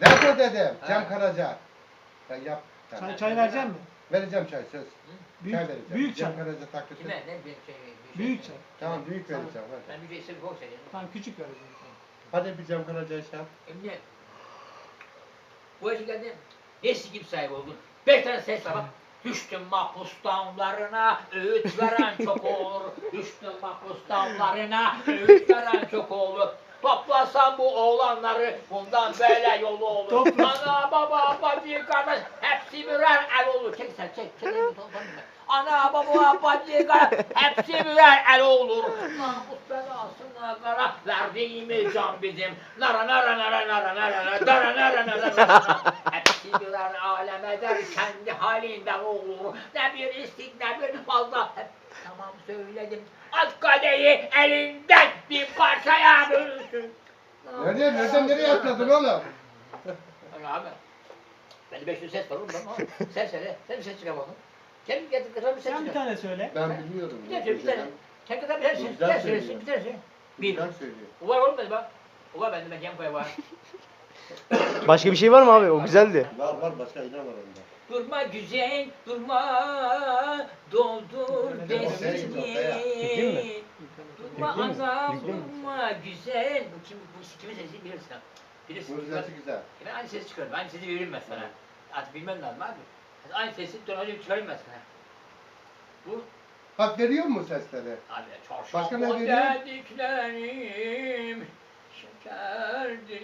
Nerede dedim? Cem Karaca. Sen yap. Çay verecek misin? Vereceğim çay söz. Büyük, Çay vereceğim. büyük Cem çay. Karaca taklidi. Kime? Ne büyük şey? Büyük çay. Tamam büyük vereceğim. Hadi. Ben bir şey istedim boş verin. Tamam küçük vereceğim. Hadi bir Cem Karaca'ya şey yap. Emniyet. Bu işe geldim. Ne sikim sahibi oldun? 5 tane ses var bak. Düştüm mahpus damlarına, öğüt veren çok olur. Düştüm mahpus damlarına, öğüt veren çok olur. Toplasam bu oğlanları, bundan böyle yolu olur. Topla. Ana, baba, bacı, kardeş, hepsi birer el olur. Çek sen, çek. Ana, baba, bacı, kardeş, hepsi birer el olur. Namus belasına kara, verdiğimiz can bizim. Nara, nara, nara, nara, nara, nara, nara, nara, nara, nara. Hepsi birer alem eder, kendi halinden olur. Ne bir istik, ne bir fazla. Hep tamam söyledim. At kadehi elinden bir parçaya bölünsün. Nereye atladın oğlum? Abi, bende 500 ses var oğlum ama sen söyle, sen bir ses çıkar bakalım. Sen getir kısa bir ses Sen bir çıkar. tane söyle. Ben biliyorum. Bir tane söyle, bir tane. Sen kısa bir ses, bir Güzel tane söylüyor. söylesin, bir tane söyle. Bir. Güzel söylüyor. O var oğlum bende bak. O var bende, ben Cemko'ya var. Başka bir şey var mı abi? O güzeldi. Var başka yine var onda. Durma güzel, durma, doldur besini. Durma azam, durma güzel. Bu kimin sesi bilirsin ha. Bilirsin. Bu sesi güzel. Ben aynı sesi çıkarıyorum, aynı sesi veririm ben sana. Artık bilmem lazım abi. Aynı sesi tonajı çıkarayım ben sana. Bu, Bak veriyor mu sesleri? abi Başka ne çarşamba veriyor? dediklerim, şekerdir.